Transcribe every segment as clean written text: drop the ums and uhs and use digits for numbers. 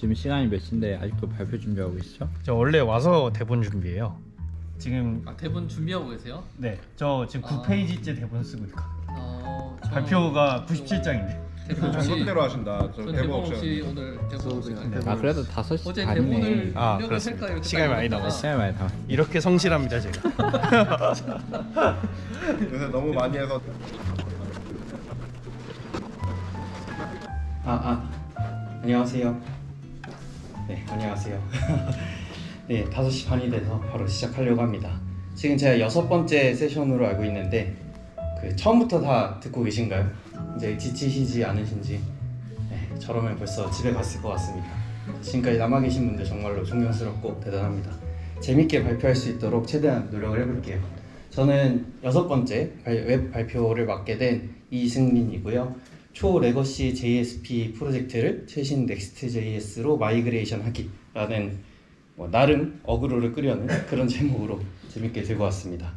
지금 시간이 몇 시인데 아직도 발표 준비하고 계시죠? 저 원래 와서 대본 준비해요. 지금 대본 준비하고 계세요? 네, 저 지금 9페이지째 대본 쓰고 있거든요. 발표가 97장인데. 대본 없이 전대로 하신다. 저 전 대본 대본 없이 없이 오늘 대본 없이 아 그래도 5시 어제 반이네. 대본을 아, 입력을 그렇습니다. 할까 이렇게 시간이 딱 많이 이러다가 남았어요. 시간이 많이 남았어. 이렇게 성실합니다 제가. 요새 너무 많이 해서 안녕하세요. 네, 안녕하세요. 네, 5시 반이 돼서 바로 시작하려고 합니다. 지금 제가 6번째 세션으로 알고 있는데 처음부터 다 듣고 계신가요? 이제 지치시지 않으신지. 네, 저러면 벌써 집에 갔을 것 같습니다. 지금까지 남아 계신 분들 정말로 존경스럽고 대단합니다. 재밌게 발표할 수 있도록 최대한 노력을 해볼게요. 저는 6번째 웹 발표를 맡게 된 이승민이고요. 초 레거시 JSP 프로젝트를 최신 Next.js로 마이그레이션 하기라는 나름 어그로를 끄려는 그런 제목으로 재밌게 들고 왔습니다.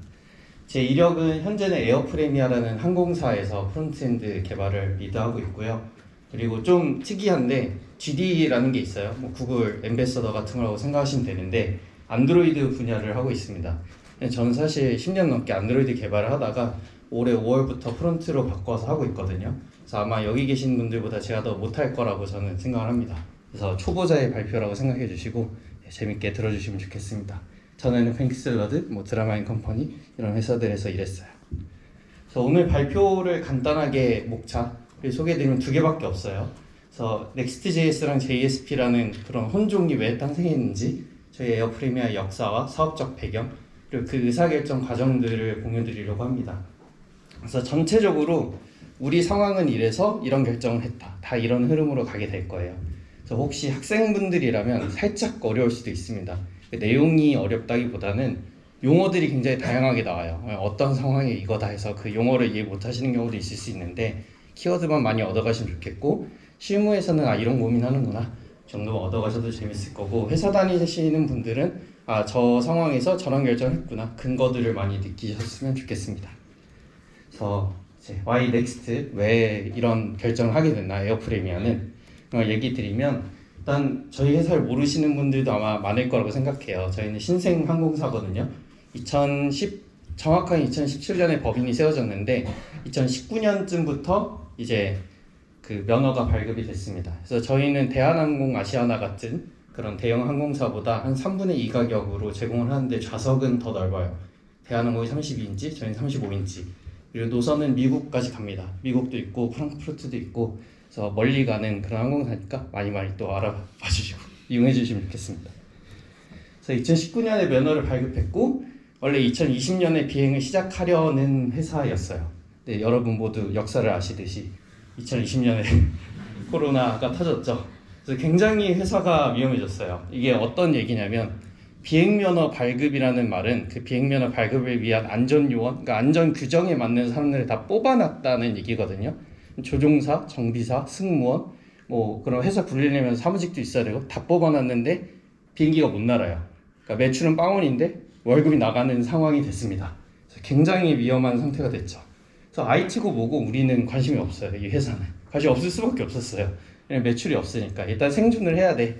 제 이력은 현재는 에어프레미아라는 항공사에서 프론트엔드 개발을 리드하고 있고요. 그리고 좀 특이한데 GD라는 게 있어요. 구글 앰베서더 같은 거라고 생각하시면 되는데 안드로이드 분야를 하고 있습니다. 저는 사실 10년 넘게 안드로이드 개발을 하다가 올해 5월부터 프론트로 바꿔서 하고 있거든요. 그래서 아마 여기 계신 분들보다 제가 더 못할 거라고 저는 생각을 합니다. 그래서 초보자의 발표라고 생각해 주시고 재밌게 들어주시면 좋겠습니다. 저는 뱅크샐러드, 드라마 앤 컴퍼니 이런 회사들에서 일했어요. 그래서 오늘 발표를 간단하게 목차를 소개해드리면 2개밖에 없어요. 그래서 Next.js랑 JSP라는 그런 혼종이 왜 탄생했는지, 저희 에어프레미아의 역사와 사업적 배경, 그리고 그 의사결정 과정들을 공유드리려고 합니다. 그래서 전체적으로 우리 상황은 이래서 이런 결정을 했다. 다 이런 흐름으로 가게 될 거예요. 그래서 혹시 학생분들이라면 살짝 어려울 수도 있습니다. 내용이 어렵다기보다는 용어들이 굉장히 다양하게 나와요. 어떤 상황에 이거다 해서 그 용어를 이해 못 하시는 경우도 있을 수 있는데 키워드만 많이 얻어가시면 좋겠고, 실무에서는 이런 고민하는구나 정도 얻어가셔도 재밌을 거고, 회사 다니시는 분들은 저 상황에서 저런 결정을 했구나 근거들을 많이 느끼셨으면 좋겠습니다. 그래서 Why Next? 왜 이런 결정을 하게 됐나, 에어프레미아는 얘기 드리면, 일단 저희 회사를 모르시는 분들도 아마 많을 거라고 생각해요. 저희는 신생 항공사거든요. 정확하게 2017년에 법인이 세워졌는데 2019년쯤부터 이제 그 면허가 발급이 됐습니다. 그래서 저희는 대한항공, 아시아나 같은 그런 대형 항공사보다 한 3분의 2 가격으로 제공을 하는데 좌석은 더 넓어요. 대한항공이 32인치, 저희는 35인치. 그리고 노선은 미국까지 갑니다. 미국도 있고 프랑크푸르트도 있고, 그래서 멀리 가는 그런 항공사니까 많이 또 알아봐 주시고 이용해 주시면 좋겠습니다. 그래서 2019년에 면허를 발급했고 원래 2020년에 비행을 시작하려는 회사였어요. 네, 여러분 모두 역사를 아시듯이 2020년에 코로나가 터졌죠. 그래서 굉장히 회사가 위험해졌어요. 이게 어떤 얘기냐면, 비행면허 발급이라는 말은 그 비행면허 발급을 위한 안전요원, 그러니까 안전 규정에 맞는 사람들을 다 뽑아놨다는 얘기거든요. 조종사, 정비사, 승무원, 그런 회사 굴리려면 사무직도 있어야 되고 다 뽑아놨는데 비행기가 못 날아요. 그러니까 매출은 빵원인데 월급이 나가는 상황이 됐습니다. 그래서 굉장히 위험한 상태가 됐죠. 그래서 IT고 뭐고 우리는 관심이 없어요. 이 회사는 관심 없을 수밖에 없었어요. 매출이 없으니까 일단 생존을 해야 돼.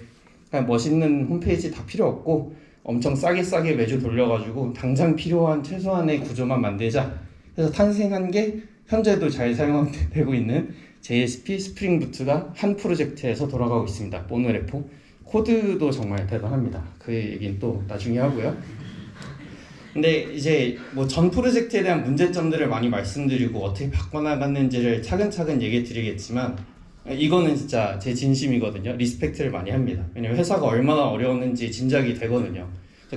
그냥 멋있는 홈페이지 다 필요 없고 엄청 싸게 매주 돌려가지고 당장 필요한 최소한의 구조만 만들자 해서 탄생한 게 현재도 잘 사용되고 있는 JSP 스프링 부트가 한 프로젝트에서 돌아가고 있습니다. 모노레포 코드도 정말 대단합니다. 그 얘기는 또 나중에 하고요. 근데 이제 전 프로젝트에 대한 문제점들을 많이 말씀드리고 어떻게 바꿔나갔는지를 차근차근 얘기해 드리겠지만, 이거는 진짜 제 진심이거든요. 리스펙트를 많이 합니다. 왜냐면 회사가 얼마나 어려웠는지 짐작이 되거든요.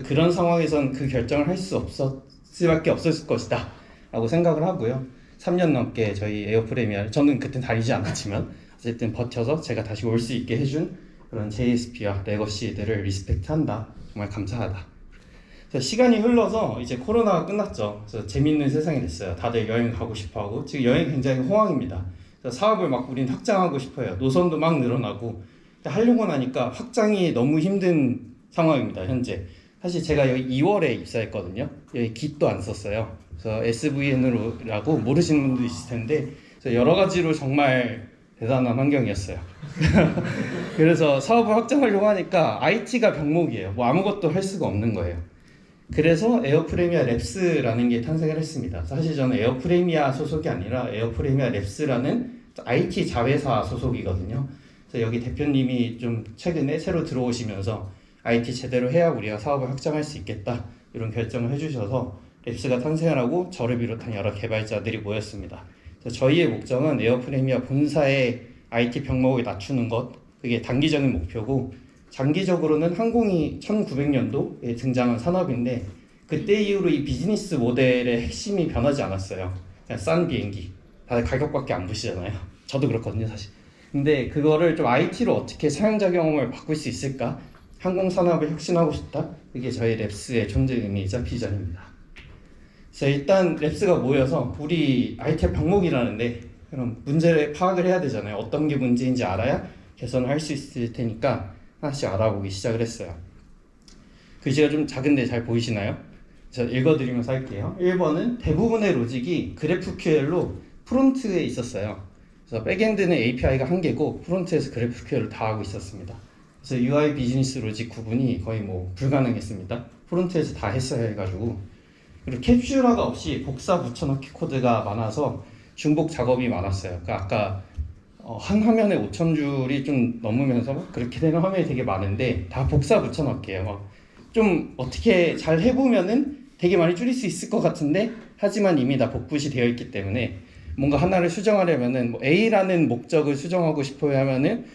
그런 상황에선 그 결정을 할 수 없을 수밖에 없었을 것이다 라고 생각을 하고요. 3년 넘게 저희 에어프레미아를, 저는 그때 다니지 않았지만 어쨌든 버텨서 제가 다시 올 수 있게 해준 그런 JSP와 레거시들을 리스펙트한다. 정말 감사하다. 그래서 시간이 흘러서 이제 코로나가 끝났죠. 그래서 재밌는 세상이 됐어요. 다들 여행 가고 싶어하고 지금 여행 굉장히 호황입니다. 그래서 사업을 우린 확장하고 싶어요. 노선도 막 늘어나고. 하려고 하니까 확장이 너무 힘든 상황입니다. 현재 사실 제가 여기 2월에 입사했거든요. 여기 깃도 안 썼어요. 그래서 SVN으로라고 모르시는 분도 있을 텐데, 그래서 여러 가지로 정말 대단한 환경이었어요. 그래서 사업을 확장하려고 하니까 IT가 병목이에요. 뭐 아무것도 할 수가 없는 거예요. 그래서 에어프레미아 랩스라는 게 탄생을 했습니다. 사실 저는 에어프레미아 소속이 아니라 에어프레미아 랩스라는 IT 자회사 소속이거든요. 그래서 여기 대표님이 좀 최근에 새로 들어오시면서 IT 제대로 해야 우리가 사업을 확장할 수 있겠다 이런 결정을 해주셔서 랩스가 탄생을 하고 저를 비롯한 여러 개발자들이 모였습니다. 그래서 저희의 목적은 에어프레미아 본사의 IT 병목을 낮추는 것, 그게 단기적인 목표고 장기적으로는 항공이 1900년도에 등장한 산업인데 그때 이후로 이 비즈니스 모델의 핵심이 변하지 않았어요. 그냥 싼 비행기, 다들 가격밖에 안 보시잖아요. 저도 그렇거든요 사실. 근데 그거를 좀 IT로 어떻게 사용자 경험을 바꿀 수 있을까? 항공 산업을 혁신하고 싶다. 그게 저희 랩스의 존재 의미이자 비전입니다. 그래서 일단 랩스가 모여서 우리 IT 병목이라는데 그럼 문제를 파악을 해야 되잖아요. 어떤 게 문제인지 알아야 개선을 할 수 있을 테니까 하나씩 알아보기 시작을 했어요. 글씨가 좀 작은데 잘 보이시나요? 제가 읽어드리면서 할게요. 1번은 대부분의 로직이 GraphQL로 프론트에 있었어요. 그래서 백엔드는 API가 한 개고 프론트에서 GraphQL을 다 하고 있었습니다. 그래서 UI 비즈니스 로직 구분이 거의 뭐 불가능했습니다. 프론트에서 다 했어야 해가지고. 그리고 캡슐화가 없이 복사 붙여넣기 코드가 많아서 중복 작업이 많았어요. 그러니까 아까 한 화면에 5,000줄이 좀 넘으면서 그렇게 되는 화면이 되게 많은데 다 복사 붙여넣기예요. 좀 어떻게 잘 해보면은 되게 많이 줄일 수 있을 것 같은데 하지만 이미 다 복붙이 되어 있기 때문에 뭔가 하나를 수정하려면은 뭐 A라는 목적을 수정하고 싶어야 하면은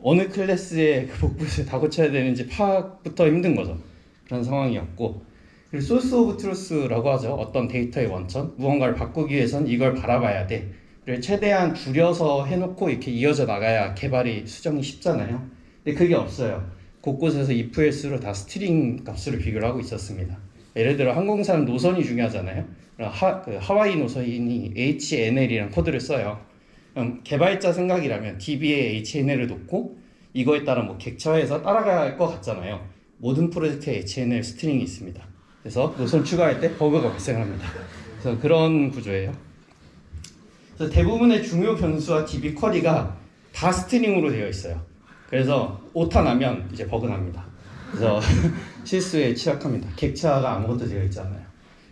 어느 클래스의 그 복붙을 다 고쳐야 되는지 파악부터 힘든 거죠. 그런 상황이었고, 그리고 소스 오브 트루스라고 하죠. 어떤 데이터의 원천, 무언가를 바꾸기 위해선 이걸 바라봐야 돼. 를 최대한 줄여서 해놓고 이렇게 이어져 나가야 개발이 수정이 쉽잖아요. 근데 그게 없어요. 곳곳에서 if else로 다 스트링 값으로 비교를 하고 있었습니다. 예를 들어 항공사는 노선이 중요하잖아요. 하와이 노선이 HNL이라는 코드를 써요. 개발자 생각이라면 DB에 HNL을 놓고 이거에 따라 뭐 객차해서 따라갈 것 같잖아요. 모든 프로젝트에 HNL 스트링이 있습니다. 그래서 노선 추가할 때 버그가 발생합니다. 그래서 그런 구조예요. 그래서 대부분의 중요 변수와 DB 쿼리가 다 스트링으로 되어 있어요. 그래서 오타 나면 이제 버그 납니다. 그래서 실수에 취약합니다. 객차가 아무것도 되어 있지 않아요.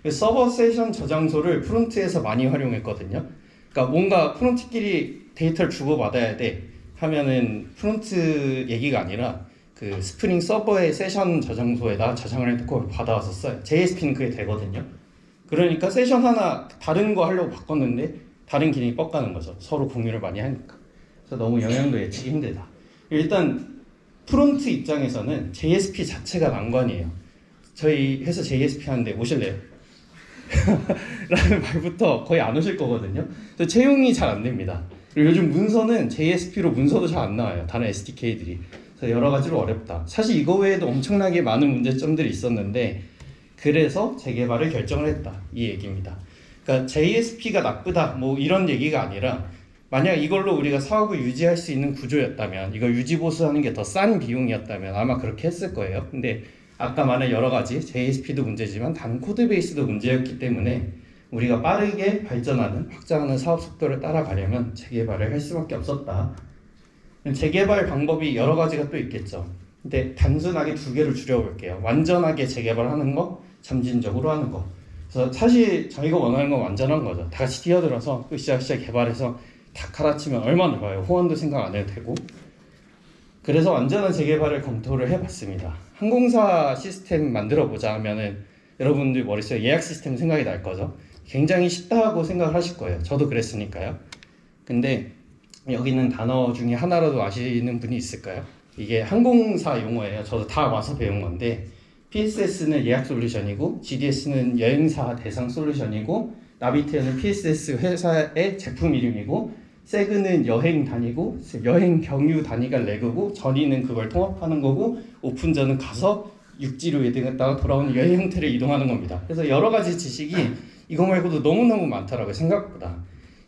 서버 세션 저장소를 프론트에서 많이 활용했거든요. 그러니까 뭔가 프론트끼리 데이터를 주고받아야 돼 하면은 프론트 얘기가 아니라 그 스프링 서버의 세션 저장소에다 저장을 해놓고 받아와서 써요. JSP는 그게 되거든요. 그러니까 세션 하나 다른 거 하려고 바꿨는데 다른 기능이 뻑가는 거죠. 서로 공유를 많이 하니까. 그래서 너무 영향도 예측이 힘들다. 일단 프론트 입장에서는 JSP 자체가 난관이에요. 저희 회사 JSP 하는데 오실래요? 라는 말부터 거의 안 오실 거거든요. 그래서 채용이 잘 안 됩니다. 그리고 요즘 문서는 JSP로 문서도 잘 안 나와요. 다른 SDK들이. 그래서 여러 가지로 어렵다. 사실 이거 외에도 엄청나게 많은 문제점들이 있었는데 그래서 재개발을 결정을 했다. 이 얘기입니다. 그러니까 JSP가 나쁘다 뭐 이런 얘기가 아니라 만약 이걸로 우리가 사업을 유지할 수 있는 구조였다면 이걸 유지보수하는 게 더 싼 비용이었다면 아마 그렇게 했을 거예요. 근데 아까 말한 여러 가지 JSP도 문제지만 다른 코드베이스도 문제였기 때문에 우리가 빠르게 발전하는 확장하는 사업 속도를 따라가려면 재개발을 할 수밖에 없었다. 재개발 방법이 여러 가지가 또 있겠죠. 근데 단순하게 두 개를 줄여볼게요. 완전하게 재개발하는 거, 점진적으로 하는 거. 그래서 사실 저희가 원하는 건 완전한 거죠. 다 같이 뛰어들어서 으쌰으쌰 개발해서 다 갈아치면 얼마나 좋아요. 호환도 생각 안 해도 되고. 그래서 완전한 재개발을 검토를 해봤습니다. 항공사 시스템 만들어보자 하면은 여러분들 머릿속에 예약 시스템 생각이 날 거죠. 굉장히 쉽다고 생각을 하실 거예요. 저도 그랬으니까요. 근데 여기 있는 단어 중에 하나라도 아시는 분이 있을까요? 이게 항공사 용어예요. 저도 다 와서 배운 건데 PSS는 예약 솔루션이고 GDS는 여행사 대상 솔루션이고 나비테어는 PSS 회사의 제품 이름이고 세그는 여행 단위고 여행 경유 단위가 레그고 전이는 그걸 통합하는 거고 오픈전은 가서 육지로 이동했다가 돌아오는 여행 형태를 이동하는 겁니다. 그래서 여러 가지 지식이 이거 말고도 너무너무 많더라고요. 생각보다.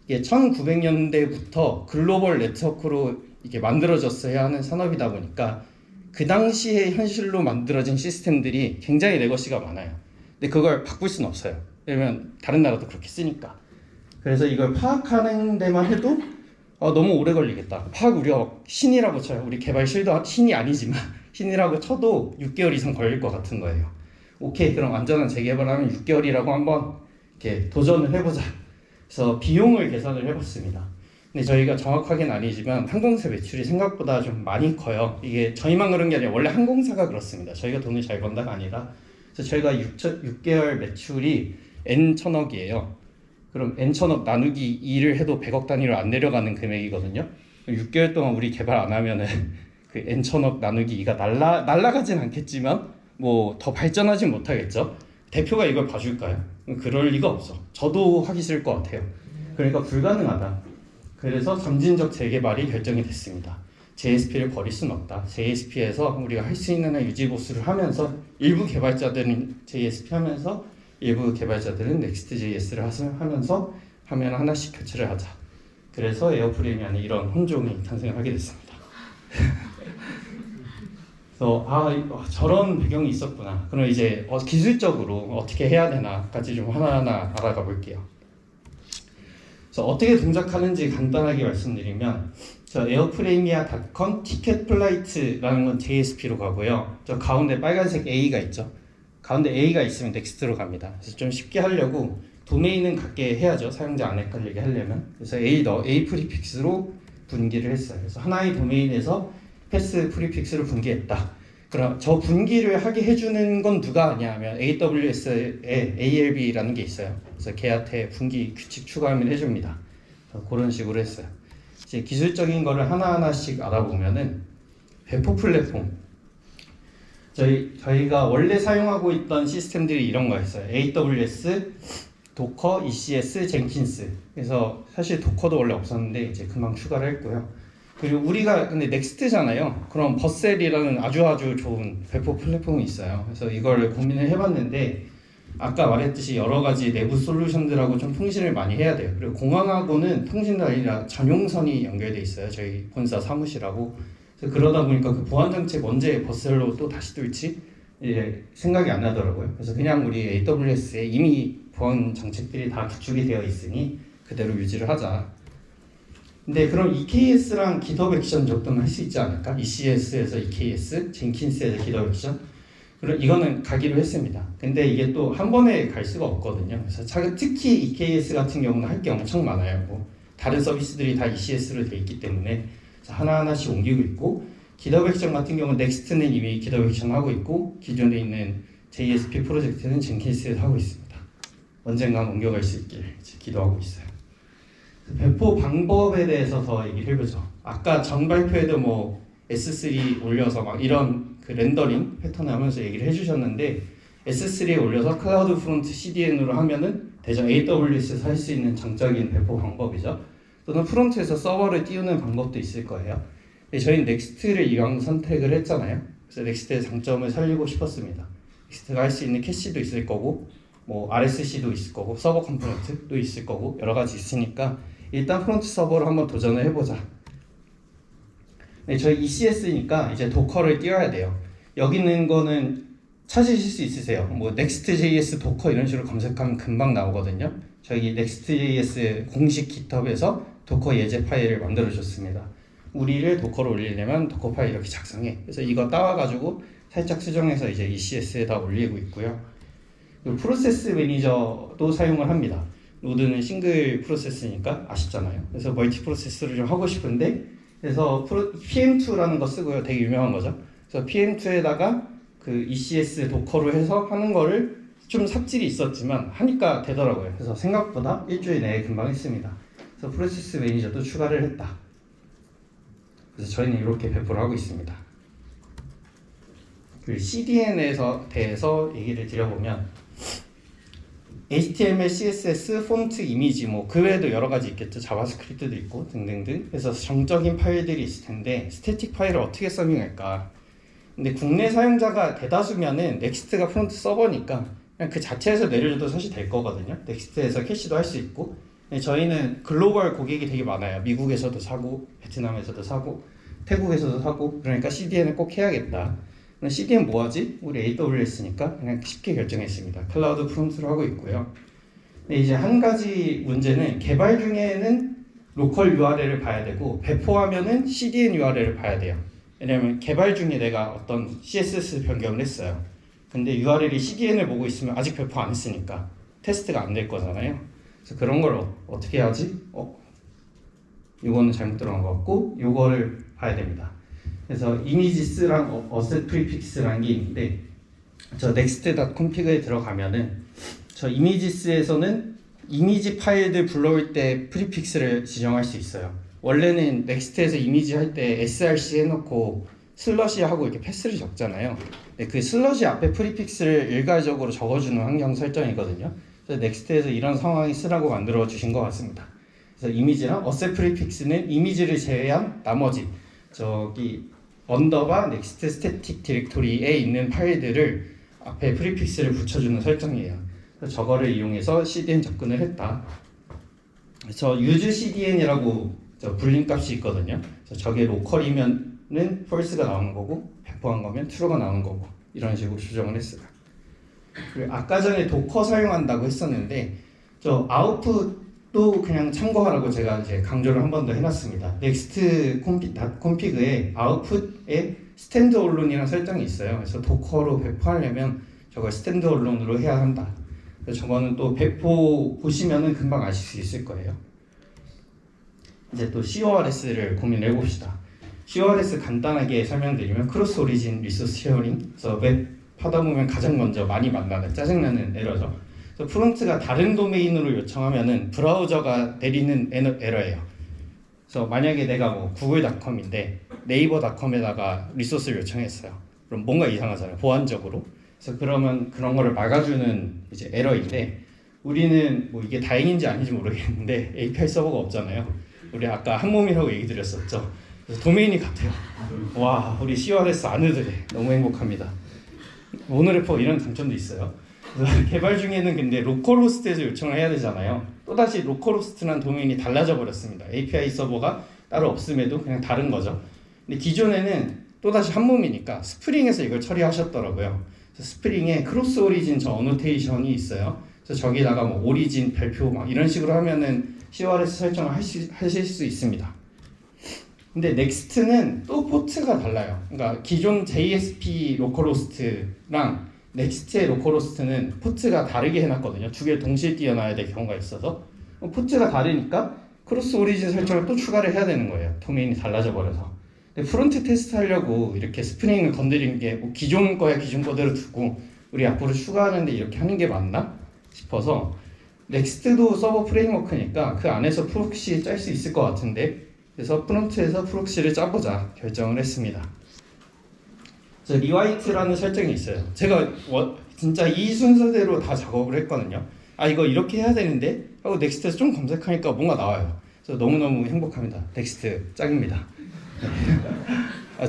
이게 1900년대부터 글로벌 네트워크로 이게 만들어졌어야 하는 산업이다 보니까 그 당시에 현실로 만들어진 시스템들이 굉장히 레거시가 많아요. 근데 그걸 바꿀 수는 없어요. 왜냐면 다른 나라도 그렇게 쓰니까. 그래서 이걸 파악하는 데만 해도 너무 오래 걸리겠다. 막 우리가 신이라고 쳐요. 우리 개발실도 신이 아니지만 신이라고 쳐도 6개월 이상 걸릴 것 같은 거예요. 오케이, 그럼 안전한 재개발하면 6개월이라고 한번 이렇게 도전을 해보자. 그래서 비용을 계산을 해봤습니다. 근데 저희가 정확하게는 아니지만 항공사 매출이 생각보다 좀 많이 커요. 이게 저희만 그런 게 아니라 원래 항공사가 그렇습니다. 저희가 돈을 잘 번다가 아니라. 그래서 저희가 6개월 매출이 N1000억이에요. 그럼 N1000억 나누기 2를 해도 100억 단위로 안 내려가는 금액이거든요. 6개월 동안 우리 개발 안 하면은 그 N1000억 나누기 2가 날라가진 않겠지만 뭐 더 발전하진 못하겠죠. 대표가 이걸 봐줄까요? 그럴 리가 없어. 저도 하기 싫을 것 같아요. 그러니까 불가능하다. 그래서 점진적 재개발이 결정이 됐습니다. JSP를 버릴 수는 없다. JSP에서 우리가 할 수 있는 한 유지 보수를 하면서 일부 개발자들은 JSP 하면서 일부 개발자들은 Next.js를 하면서 화면 하나씩 교체를 하자. 그래서 에어프레임이 아닌 이런 혼종이 탄생을 하게 됐습니다. 그래서 저런 배경이 있었구나. 그럼 이제 기술적으로 어떻게 해야 되나까지 좀 하나하나 알아가 볼게요. 그래서 어떻게 동작하는지 간단하게 말씀드리면 저 에어프레이미아.com 티켓 플라이트라는 건 JSP로 가고요. 저 가운데 빨간색 A가 있죠. 가운데 A가 있으면 넥스트로 갑니다. 그래서 좀 쉽게 하려고 도메인은 갖게 해야죠. 사용자 안 헷갈리게 하려면. 그래서 A 프리픽스로 분기를 했어요. 그래서 하나의 도메인에서 패스 프리픽스를 분기했다. 그럼 저 분기를 하게 해주는 건 누가 하냐 하면 AWS에 ALB라는 게 있어요. 그래서 걔한테 분기 규칙 추가하면 해줍니다. 그런 식으로 했어요. 이제 기술적인 거를 하나하나씩 알아보면은 배포 플랫폼. 저희가 원래 사용하고 있던 시스템들이 이런 거였어요. AWS, 도커, ECS, 젠킨스. 그래서 사실 도커도 원래 없었는데 이제 금방 추가를 했고요. 그리고 우리가 근데 넥스트잖아요. 그럼 버셀이라는 아주 좋은 배포 플랫폼이 있어요. 그래서 이걸 고민을 해봤는데 아까 말했듯이 여러 가지 내부 솔루션들하고 좀 통신을 많이 해야 돼요. 그리고 공항하고는 통신도 아니라 전용선이 연결돼 있어요. 저희 본사 사무실하고. 그래서 그러다 보니까 그 보안 정책 언제 버셀로 또 다시 뚫지 생각이 안 나더라고요. 그래서 그냥 우리 AWS에 이미 보안 정책들이 다 구축이 되어 있으니 그대로 유지를 하자. 근데 그럼 EKS랑 GitHub 액션 정도는 할 수 있지 않을까? ECS에서 EKS, 젠킨스에서 GitHub 액션. 그럼 이거는 가기로 했습니다. 근데 이게 또 한 번에 갈 수가 없거든요. 그래서 특히 EKS 같은 경우는 할 게 엄청 많아요. 뭐 다른 서비스들이 다 ECS로 돼 있기 때문에 하나하나씩 옮기고 있고, GitHub 액션 같은 경우는 넥스트는 이미 GitHub 액션 하고 있고 기존에 있는 JSP 프로젝트는 젠킨스에서 하고 있습니다. 언젠간 옮겨갈 수 있길 기도하고 있어요. 배포 방법에 대해서 더 얘기를 해보죠. 아까 전 발표에도 뭐 S3 올려서 막 이런 그 렌더링 패턴을 하면서 얘기를 해주셨는데 S3에 올려서 클라우드 프론트 CDN으로 하면은 대전 AWS에서 할 수 있는 정적인 배포 방법이죠. 또는 프론트에서 서버를 띄우는 방법도 있을 거예요. 근데 저희는 넥스트를 이왕 선택을 했잖아요. 그래서 넥스트의 장점을 살리고 싶었습니다. 넥스트가 할 수 있는 캐시도 있을 거고 뭐 RSC도 있을 거고 서버 컴포넌트도 있을 거고 여러 가지 있으니까 일단 프론트 서버로 한번 도전을 해보자. 네, 저희 ECS니까 이제 도커를 띄워야 돼요. 여기 있는 거는 찾으실 수 있으세요. 뭐 Next.js 도커 이런 식으로 검색하면 금방 나오거든요. 저희 Next.js 공식 GitHub에서 도커 예제 파일을 만들어 줬습니다. 우리를 도커로 올리려면 도커 파일 이렇게 작성해. 그래서 이거 따와가지고 살짝 수정해서 이제 ECS에다 올리고 있고요. 프로세스 매니저도 사용을 합니다. 노드는 싱글 프로세스니까 아쉽잖아요. 그래서 멀티 프로세스를 좀 하고 싶은데 그래서 PM2라는 거 쓰고요. 되게 유명한 거죠. 그래서 PM2에다가 그 ECS 도커로 해서 하는 거를 좀 삽질이 있었지만 하니까 되더라고요. 그래서 생각보다 일주일 내에 금방 했습니다. 그래서 프로세스 매니저도 추가를 했다. 그래서 저희는 이렇게 배포를 하고 있습니다. 그 CDN에 대해서 얘기를 드려보면 HTML, CSS, 폰트, 이미지 뭐 그 외에도 여러 가지 있겠죠. 자바스크립트도 있고 등등등. 그래서 정적인 파일들이 있을 텐데 스태틱 파일을 어떻게 서밍할까? 근데 국내 사용자가 대다수면은 넥스트가 프론트 서버니까 그냥 그 자체에서 내려줘도 사실 될 거거든요. 넥스트에서 캐시도 할 수 있고. 근데 저희는 글로벌 고객이 되게 많아요. 미국에서도 사고, 베트남에서도 사고, 태국에서도 사고. 그러니까 CDN을 꼭 해야겠다. CDN 뭐하지? 우리 AWS니까 그냥 쉽게 결정했습니다. 클라우드 프론트로 하고 있고요. 근데 이제 한 가지 문제는 개발 중에는 로컬 URL을 봐야 되고 배포하면은 CDN URL을 봐야 돼요. 왜냐면 개발 중에 내가 어떤 CSS 변경을 했어요. 근데 URL이 CDN을 보고 있으면 아직 배포 안 했으니까 테스트가 안 될 거잖아요. 그래서 그런 걸 어떻게 하지? 이거는 잘못 들어간 것 같고 이거를 봐야 됩니다. 그래서 이미지스랑 어셋 프리픽스라는 게 있는데 저 next.config에 들어가면은 저 이미지스에서는 이미지 파일들 불러올 때 프리픽스를 지정할 수 있어요. 원래는 넥스트에서 이미지 할 때 src 해놓고 슬러시 하고 이렇게 패스를 적잖아요. 근데 그 슬러시 앞에 프리픽스를 일괄적으로 적어주는 환경 설정이거든요. 그래서 넥스트에서 이런 상황이 쓰라고 만들어 주신 것 같습니다. 그래서 이미지랑 어셋 프리픽스는 이미지를 제외한 나머지 저기 언더바 넥스트 스태틱 디렉토리에 있는 파일들을 앞에 프리픽스를 붙여주는 설정이에요. 그래서 저거를 이용해서 CDN 접근을 했다. 그래서 use CDN이라고 저 불림 값이 있거든요. 그래서 저게 로컬이면은 false가 나오는 거고 배포한 거면 true가 나오는 거고 이런 식으로 조정을 했어요. 그리고 아까 전에 도커 사용한다고 했었는데 저 아웃풋도 그냥 참고하라고 제가 이제 강조를 한 번 더 해놨습니다. next config에 아웃풋에 스탠드얼론이라는 설정이 있어요. 그래서 도커로 배포하려면 저걸 스탠드얼론으로 해야 한다. 그래서 저거는 또 배포 보시면은 금방 아실 수 있을 거예요. 이제 또 CORS를 고민을 해봅시다. CORS 간단하게 설명드리면 크로스 오리진 리소스 쉐어링. 그래서 웹 하다 보면 가장 먼저 많이 만나는 짜증나는 에러죠. 그래서 프론트가 다른 도메인으로 요청하면은 브라우저가 내리는 에러예요. 그래서 만약에 내가 뭐 구글닷컴인데 네이버닷컴에다가 리소스를 요청했어요. 그럼 뭔가 이상하잖아요. 보안적으로. 그래서 그러면 그런 거를 막아주는 이제 에러인데 우리는 뭐 이게 다행인지 아닌지 모르겠는데 API 서버가 없잖아요. 우리 아까 한몸이라고 얘기 드렸었죠. 그래서 도메인이 같아요. 와, 우리 CORS 아느들이 너무 행복합니다. 모노레포 이런 장점도 있어요. 그래서 개발 중에는 근데 로컬호스트에서 요청을 해야 되잖아요. 또다시 로컬호스트란 도메인이 달라져 버렸습니다. API 서버가 따로 없음에도 그냥 다른 거죠. 근데 기존에는 또다시 한 몸이니까 스프링에서 이걸 처리하셨더라고요. 그래서 스프링에 크로스 오리진 저 어노테이션이 있어요. 그래서 저기다가 뭐 오리진 별표 막 이런 식으로 하면은 CORS 설정을 하실 수 있습니다. 근데 넥스트는 또 포트가 달라요. 그러니까 기존 JSP 로컬호스트랑 넥스트의 로컬호스트는 포트가 다르게 해놨거든요. 두 개를 동시에 띄워놔야 될 경우가 있어서 포트가 다르니까 크로스 오리진 설정을 또 추가를 해야 되는 거예요. 도메인이 달라져 버려서. 근데 프론트 테스트 하려고 이렇게 스프링을 건드리는 게 뭐 기존 거야 기존 거대로 두고 우리 앞으로 추가하는데 이렇게 하는 게 맞나 싶어서 넥스트도 서버 프레임워크니까 그 안에서 프록시 짤 수 있을 것 같은데 그래서 프론트에서 프록시를 짜보자 결정을 했습니다. 그래서 리와이트라는 설정이 있어요. 제가 진짜 이 순서대로 다 작업을 했거든요. 아 이거 이렇게 해야 되는데 하고 넥스트에서 좀 검색하니까 뭔가 나와요. 그래서 너무너무 행복합니다. 넥스트 짱입니다.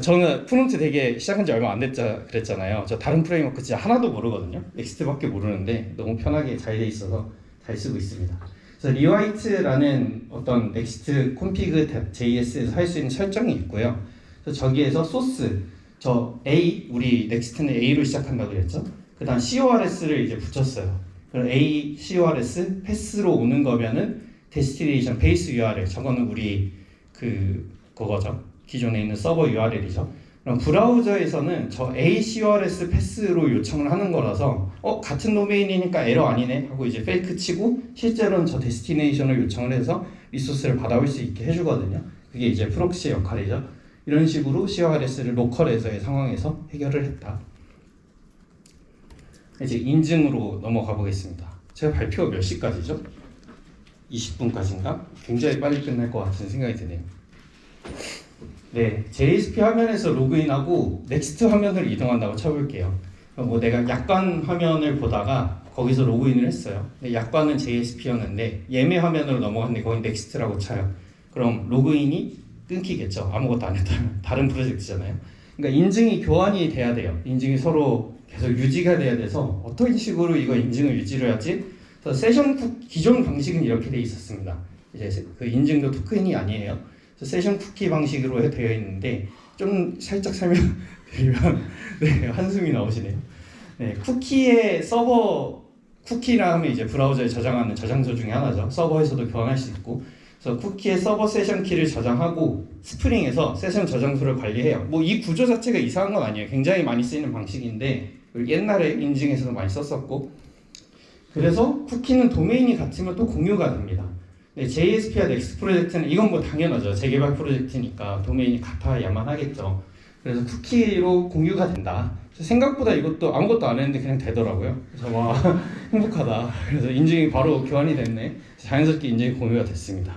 저는 프론트 되게 시작한 지 얼마 안 그랬잖아요. 저 다른 프레임워크 진짜 하나도 모르거든요. 넥스트밖에 모르는데 너무 편하게 잘 돼 있어서 잘 쓰고 있습니다. 그래서 리와이트라는 어떤 넥스트 콘피그 JS에서 할 수 있는 설정이 있고요. 그래서 저기에서 소스 저 A 우리 넥스트는 A로 시작한다고 그랬죠. 그다음 CORS를 이제 붙였어요. 그럼 A CORS 패스로 오는 거면은 데스티네이션 베이스 URL 저거는 우리 그거죠. 기존에 있는 서버 URL이죠. 그럼 브라우저에서는 저 ACORS 패스로 요청을 하는 거라서 같은 도메인이니까 에러 아니네 하고 이제 페이크 치고 실제로는 저 데스티네이션을 요청을 해서 리소스를 받아올 수 있게 해주거든요. 그게 이제 프록시 역할이죠. 이런 식으로 CORS를 로컬에서의 상황에서 해결을 했다. 이제 인증으로 넘어가 보겠습니다. 제가 발표가 몇 시까지죠? 20분까지인가? 굉장히 빨리 끝날 것 같은 생각이 드네요. 네, JSP 화면에서 로그인하고 넥스트 화면으로 이동한다고 쳐볼게요. 뭐 내가 약관 화면을 보다가 거기서 로그인을 했어요. 근데 약관은 JSP였는데 예매 화면으로 넘어갔는데 거기 넥스트라고 쳐요. 그럼 로그인이 끊기겠죠. 아무것도 안 했다면 다른 프로젝트잖아요. 그러니까 인증이 교환이 돼야 돼요. 인증이 서로 계속 유지가 돼야 돼서 어떤 식으로 이거 인증을 유지를 하지? 그래서 세션 기존 방식은 이렇게 돼 있었습니다. 이제 그 인증도 토큰이 아니에요. 세션 쿠키 방식으로 되어 있는데 좀 살짝 설명드리면 네, 한숨이 나오시네요. 네, 쿠키의 서버 쿠키라 하면 이제 브라우저에 저장하는 저장소 중에 하나죠. 서버에서도 교환할 수 있고 그래서 쿠키에 서버 세션 키를 저장하고 스프링에서 세션 저장소를 관리해요. 뭐 이 구조 자체가 이상한 건 아니에요. 굉장히 많이 쓰이는 방식인데 옛날에 인증에서도 많이 썼었고, 그래서 쿠키는 도메인이 같으면 또 공유가 됩니다. 네, JSP와 넥스트 프로젝트는 이건 뭐 당연하죠. 재개발 프로젝트니까 도메인이 같아야만 하겠죠. 그래서 쿠키로 공유가 된다. 생각보다 이것도 아무것도 안 했는데 그냥 되더라고요. 그래서 와 행복하다. 그래서 인증이 바로 교환이 됐네. 자연스럽게 인증이 공유가 됐습니다.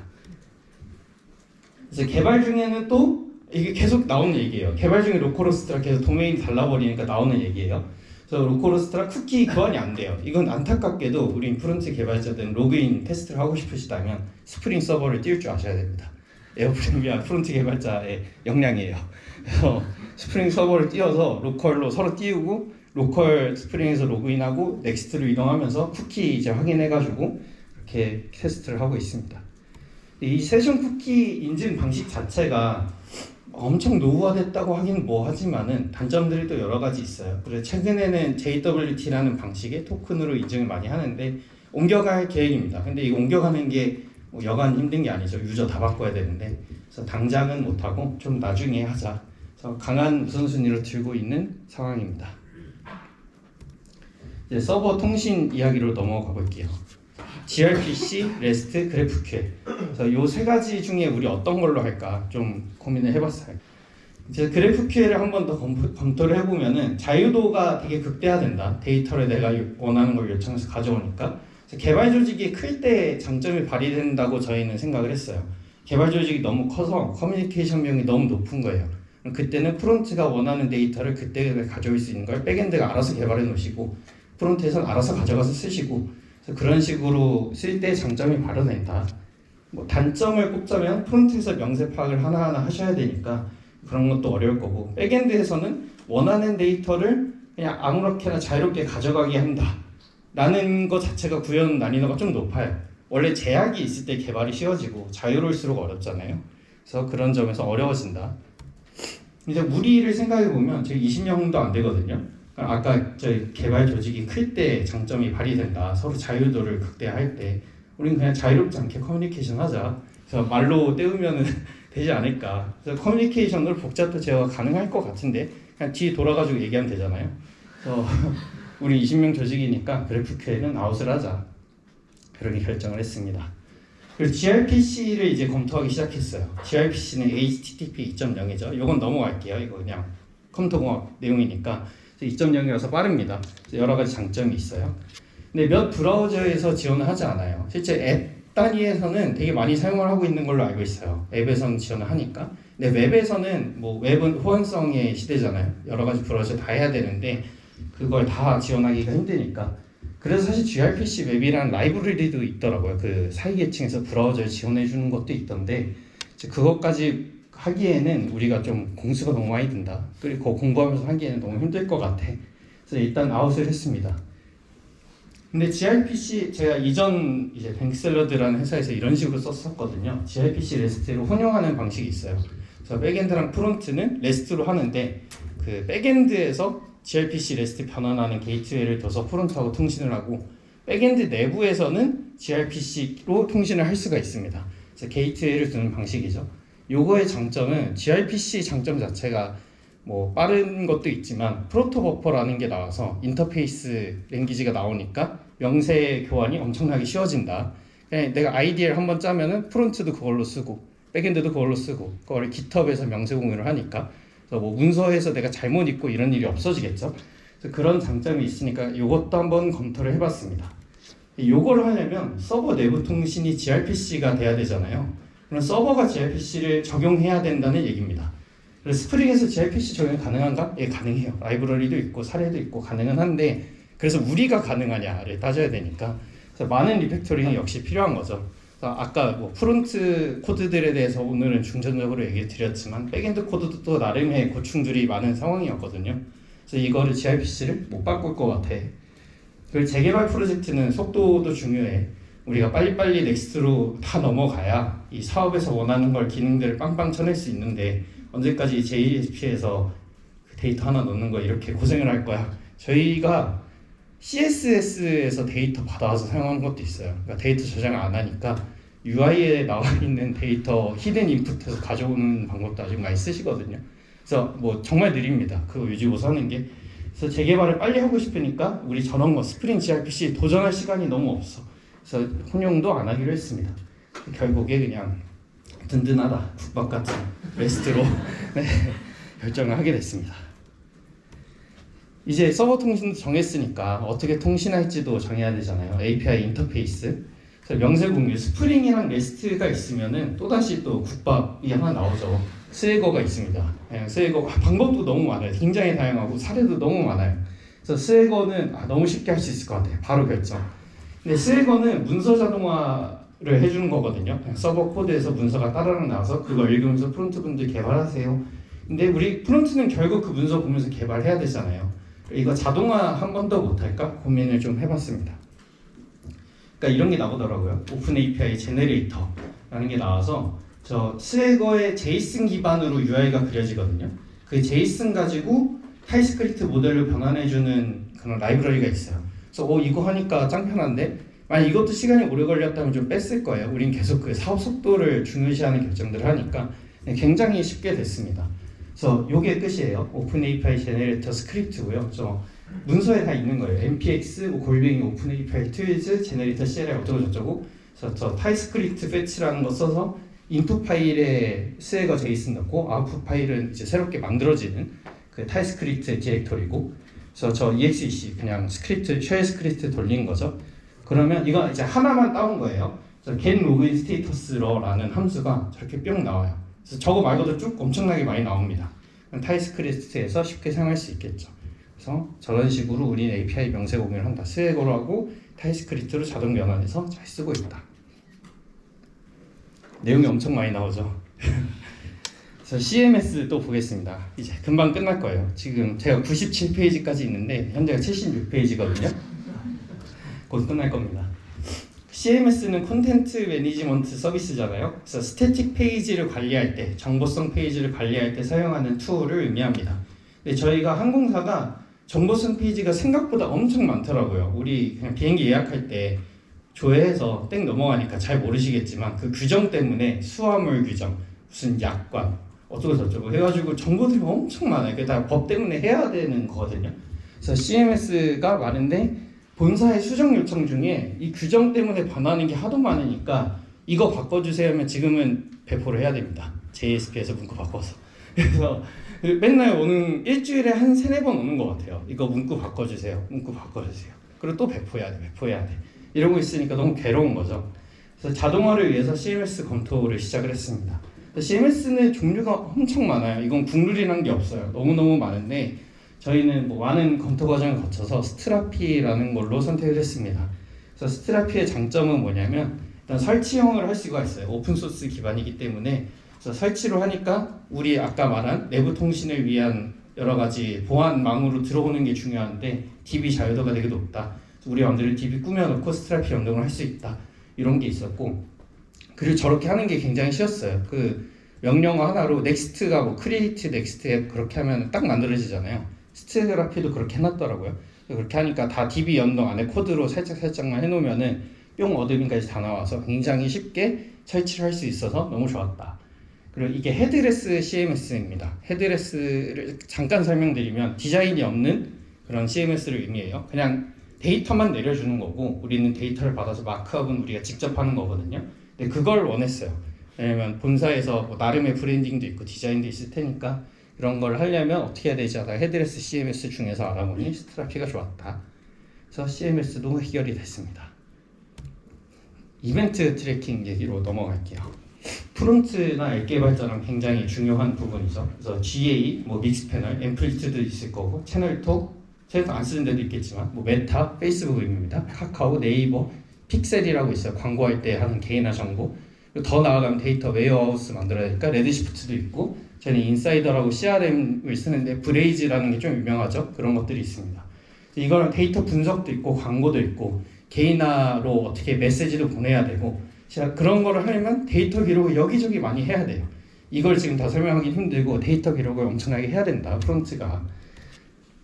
그래서 개발 중에는 또 이게 계속 나오는 얘기예요. 개발 중에 로컬호스트랑 계속 도메인 달라버리니까 나오는 얘기예요. 그래서 로컬호스트랑 쿠키 교환이 안 돼요. 이건 안타깝게도 우리 프론트 개발자들은 로그인 테스트를 하고 싶으시다면 스프링 서버를 띄울 줄 아셔야 됩니다. 에어프레미아 프론트 개발자의 역량이에요. 그래서 스프링 서버를 띄워서 로컬로 서로 띄우고 로컬 스프링에서 로그인하고 넥스트로 이동하면서 쿠키 이제 확인해가지고 이렇게 테스트를 하고 있습니다. 이 세션 쿠키 인증 방식 자체가 엄청 노후화됐다고 하긴 뭐 하지만은 단점들이 또 여러 가지 있어요. 그래서 최근에는 JWT라는 방식의 토큰으로 인증을 많이 하는데 옮겨갈 계획입니다. 근데 이 옮겨가는 게 뭐 여간 힘든 게 아니죠. 유저 다 바꿔야 되는데, 그래서 당장은 못하고 좀 나중에 하자. 그래서 강한 우선순위로 들고 있는 상황입니다. 이제 서버 통신 이야기로 넘어가 볼게요. gRPC, REST, GraphQL. 그래서 요 세 가지 중에 우리 어떤 걸로 할까 좀 고민을 해봤어요. 이제 GraphQL을 한 번 더 검토를 해보면은 자유도가 되게 극대화된다. 데이터를 내가 원하는 걸 요청해서 가져오니까. 그래서 개발 조직이 클 때 장점이 발휘된다고 저희는 생각을 했어요. 개발 조직이 너무 커서 커뮤니케이션 비용이 너무 높은 거예요. 그때는 프론트가 원하는 데이터를 그때 가져올 수 있는 걸 백엔드가 알아서 개발해 놓으시고 프론트에서는 알아서 가져가서 쓰시고, 그래서 그런 식으로 쓸 때 장점이 발휘된다. 뭐 단점을 꼽자면 프론트에서 명세 파악을 하나하나 하셔야 되니까 그런 것도 어려울 거고, 백엔드에서는 원하는 데이터를 그냥 아무렇게나 자유롭게 가져가게 한다 라는 것 자체가 구현 난이도가 좀 높아요. 원래 제약이 있을 때 개발이 쉬워지고 자유로울수록 어렵잖아요. 그래서 그런 점에서 어려워진다. 이제 우리를 생각해보면 저희 20명도 안 되거든요. 아까 저희 개발 조직이 클 때 장점이 발휘된다. 서로 자유도를 극대화할 때 우리는 그냥 자유롭지 않게 커뮤니케이션 하자. 그래서 말로 때우면 되지 않을까. 그래서 커뮤니케이션을 복잡도 제어가 가능할 것 같은데 그냥 뒤 돌아가지고 얘기하면 되잖아요. 그래서 우리 20명 조직이니까 GraphQL은 아웃을 하자. 그렇게 결정을 했습니다. 그리고 gRPC를 이제 검토하기 시작했어요. gRPC는 HTTP 2.0이죠. 이건 넘어갈게요. 이거 그냥 컴퓨터공학 내용이니까 2.0이라서 빠릅니다. 여러 가지 장점이 있어요. 근데 몇 브라우저에서 지원을 하지 않아요. 실제 앱 단위에서는 되게 많이 사용을 하고 있는 걸로 알고 있어요. 앱에서는 지원을 하니까. 근데 웹에서는 뭐 웹은 호환성의 시대잖아요. 여러 가지 브라우저 다 해야 되는데 그걸 다 지원하기가 힘드니까. 그래서 사실 gRPC 웹이라는 라이브러리도 있더라고요. 그 사이 계층에서 브라우저를 지원해 주는 것도 있던데 그것까지 하기에는 우리가 좀 공수가 너무 많이 든다. 그리고 공부하면서 하기에는 너무 힘들 것 같아. 그래서 일단 아웃을 했습니다. 근데 gRPC 제가 이전 이제 뱅크샐러드라는 회사에서 이런 식으로 썼었거든요. gRPC REST로 혼용하는 방식이 있어요. 그래서 백엔드랑 프론트는 REST로 하는데 그 백엔드에서 gRPC REST 변환하는 게이트웨이를 둬서 프론트하고 통신을 하고 백엔드 내부에서는 gRPC로 통신을 할 수가 있습니다. 그래서 게이트웨이를 두는 방식이죠. 요거의 장점은 gRPC 장점 자체가 뭐 빠른 것도 있지만 프로토버퍼라는 게 나와서 인터페이스 랭귀지가 나오니까 명세 교환이 엄청나게 쉬워진다. 그냥 내가 아이디를 한번 짜면은 프론트도 그걸로 쓰고 백엔드도 그걸로 쓰고 그걸 GitHub에서 명세 공유를 하니까 그래서 뭐 문서에서 내가 잘못 읽고 이런 일이 없어지겠죠. 그래서 그런 장점이 있으니까 이것도 한번 검토를 해봤습니다. 요거를 하려면 서버 내부 통신이 gRPC가 돼야 되잖아요. 그럼 서버가 gRPC를 적용해야 된다는 얘기입니다. 그래서 스프링에서 gRPC 적용 가능한가? 예, 가능해요. 라이브러리도 있고 사례도 있고 가능은 한데 그래서 우리가 가능하냐를 따져야 되니까 그래서 많은 리팩토링이 역시 필요한 거죠. 아까 뭐 프론트 코드들에 대해서 오늘은 중점적으로 얘기를 드렸지만 백엔드 코드도 또 나름의 고충들이 많은 상황이었거든요. 그래서 이거를 gRPC를 못 바꿀 것 같아. 그리고 재개발 프로젝트는 속도도 중요해. 우리가 빨리빨리 넥스트로 다 넘어가야 이 사업에서 원하는 걸 기능들을 빵빵 쳐낼 수 있는데 언제까지 JSP에서 데이터 하나 넣는 거 이렇게 고생을 할 거야. 저희가 CSS에서 데이터 받아와서 사용하는 것도 있어요. 그러니까 데이터 저장을 안 하니까 UI에 나와 있는 데이터 히든 인풋해서 가져오는 방법도 아직 많이 쓰시거든요. 그래서 뭐 정말 느립니다. 그거 유지보수 하는 게. 그래서 재개발을 빨리 하고 싶으니까 우리 저런 거 스프링 gRPC 도전할 시간이 너무 없어. 그래서 혼용도 안 하기로 했습니다. 결국에 그냥 든든하다 국밥 같은 레스트로 네, 결정을 하게 됐습니다. 이제 서버 통신도 정했으니까 어떻게 통신할지도 정해야 되잖아요. API 인터페이스. 그래서 명세 공유 스프링이랑 레스트가 있으면은 또다시 또 국밥이 하나 나오죠. 스웨거가 있습니다. 스웨거 방법도 너무 많아요. 굉장히 다양하고 사례도 너무 많아요. 그래서 스웨거는 너무 쉽게 할 수 있을 것 같아요. 바로 결정. 근데 스웨거는 문서 자동화를 해주는 거거든요. 그냥 서버 코드에서 문서가 따라락 나와서 그걸 읽으면서 프론트 분들 개발하세요. 근데 우리 프론트는 결국 그 문서 보면서 개발해야 되잖아요. 이거 자동화 한 번 더 못할까 고민을 좀 해봤습니다. 그러니까 이런 게 나오더라고요. 오픈 API 제너레이터라는 게 나와서 저 스웨거의 제이슨 기반으로 UI가 그려지거든요. 그 제이슨 가지고 타입스크립트 모델로 변환해주는 그런 라이브러리가 있어요. 그래서 이거 하니까 짱 편한데 만약 이것도 시간이 오래 걸렸다면 좀 뺐을 거예요. 우린 계속 그 사업 속도를 중요시하는 결정들을 하니까 굉장히 쉽게 됐습니다. 그래서 요게 끝이에요. 오픈 API 제너레이터 스크립트고요. 저 문서에 다 있는 거예요. npx 골뱅이 오픈 API tools 제너레이터 CLI 어쩌고 저쩌고. 그래서 저 타입스크립트 fetch라는 거 써서 인풋 파일에 스웨거 제이슨 넣고 아웃풋 파일은 이제 새롭게 만들어지는 그 타입스크립트 디렉토리고. 그래서 저 exec 그냥 스크립트 쉘 스크립트 돌린 거죠. 그러면 이거 이제 하나만 따온 거예요. 그래서 get login status라는 함수가 저렇게 뿅 나와요. 그래서 저거 말고도 쭉 엄청나게 많이 나옵니다. 타입스크립트에서 쉽게 사용할 수 있겠죠. 그래서 저런 식으로 우리는 API 명세 공유를 한다. 스웨거로 하고 타입스크립트로 자동 변환해서 잘 쓰고 있다. 내용이 엄청 많이 나오죠. 그래서 CMS 또 보겠습니다. 이제 금방 끝날 거예요. 지금 제가 97페이지까지 있는데 현재가 76페이지거든요. 곧 끝날 겁니다. CMS는 콘텐트 매니지먼트 서비스잖아요. 그래서 스태틱 페이지를 관리할 때, 정보성 페이지를 관리할 때 사용하는 툴을 의미합니다. 근데 저희가 항공사가 정보성 페이지가 생각보다 엄청 많더라고요. 우리 그냥 비행기 예약할 때 조회해서 땡 넘어가니까 잘 모르시겠지만 그 규정 때문에 수화물 규정, 무슨 약관, 어쩌고 저쩌고 해가지고 정보들이 엄청 많아요. 그게 다 법 때문에 해야 되는 거거든요. 그래서 CMS가 많은데 본사의 수정 요청 중에 이 규정 때문에 반하는 게 하도 많으니까 이거 바꿔주세요 하면 지금은 배포를 해야 됩니다. JSP에서 문구 바꿔서. 그래서 맨날 오는 일주일에 한 3-4번 오는 것 같아요. 이거 문구 바꿔주세요. 문구 바꿔주세요. 그리고 또 배포해야 돼. 배포해야 돼. 이러고 있으니까 너무 괴로운 거죠. 그래서 자동화를 위해서 CMS 검토를 시작을 했습니다. CMS는 종류가 엄청 많아요. 이건 국룰이란 게 없어요. 너무너무 많은데 저희는 뭐 많은 검토 과정을 거쳐서 스트라피라는 걸로 선택을 했습니다. 그래서 스트라피의 장점은 뭐냐면 일단 설치형을 할 수가 있어요. 오픈소스 기반이기 때문에. 그래서 설치로 하니까 우리 아까 말한 내부 통신을 위한 여러 가지 보안망으로 들어오는 게 중요한데 DB 자유도가 되게 높다. 우리 마음대로 DB 꾸며놓고 스트라피 연동을 할 수 있다. 이런 게 있었고, 그리고 저렇게 하는 게 굉장히 쉬웠어요. 그 명령어 하나로 넥스트가 뭐 크리에이트 넥스트 앱 그렇게 하면 딱 만들어지잖아요. 스트라피도 그렇게 해놨더라고요. 그렇게 하니까 다 DB 연동 안에 코드로 살짝만 해놓으면은 뿅 어드민까지 다 나와서 굉장히 쉽게 설치를 할 수 있어서 너무 좋았다. 그리고 이게 헤드레스 CMS입니다. 헤드레스를 잠깐 설명드리면 디자인이 없는 그런 CMS를 의미해요. 그냥 데이터만 내려주는 거고 우리는 데이터를 받아서 마크업은 우리가 직접 하는 거거든요. 근데 그걸 원했어요. 왜냐면 본사에서 뭐 나름의 브랜딩도 있고 디자인도 있을 테니까 이런 걸 하려면 어떻게 해야 되지 하다가 헤드레스 CMS 중에서 알아보니 스트라피가 좋았다. 그래서 CMS도 해결이 됐습니다. 이벤트 트래킹 얘기로 넘어갈게요. 프론트나 앱 개발자랑 굉장히 중요한 부분이죠. 그래서 GA, 뭐 믹스 패널, 앰플리튜드 있을 거고 채널톡 안 쓰는 데도 있겠지만 뭐 메타, 페이스북입니다. 카카오, 네이버, 픽셀이라고 있어요. 광고할 때 하는 개인화 정보. 그리고 더 나아가면 데이터 웨어하우스 만들어야 되니까 레드시프트도 있고 저는 인사이더라고 CRM을 쓰는데 브레이즈라는 게 좀 유명하죠. 그런 것들이 있습니다. 이거는 데이터 분석도 있고 광고도 있고 개인화로 어떻게 메시지도 보내야 되고 그런 거를 하려면 데이터 기록을 여기저기 많이 해야 돼요. 이걸 지금 다 설명하기 힘들고 데이터 기록을 엄청나게 해야 된다. 프론트가.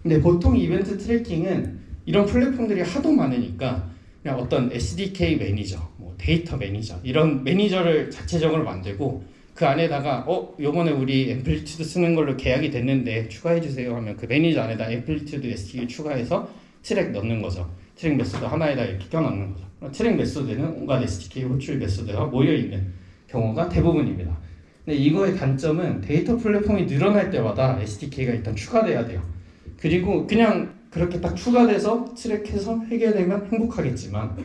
근데 보통 이벤트 트래킹은 이런 플랫폼들이 하도 많으니까 그냥 어떤 SDK 매니저, 뭐 데이터 매니저 이런 매니저를 자체적으로 만들고 그 안에다가 요번에 우리 앰플리튜드 쓰는 걸로 계약이 됐는데 추가해 주세요 하면 그 매니저 안에다 앰플리튜드 SDK 추가해서 트랙 넣는 거죠. 트랙 메소드 하나에다 이렇게 껴넣는 거죠. 트랙 메소드는 온갖 SDK 호출 메소드가 모여 있는 경우가 대부분입니다. 근데 이거의 단점은 데이터 플랫폼이 늘어날 때마다 SDK가 일단 추가돼야 돼요. 그리고 그냥 그렇게 딱 추가돼서 트랙해서 해결되면 행복하겠지만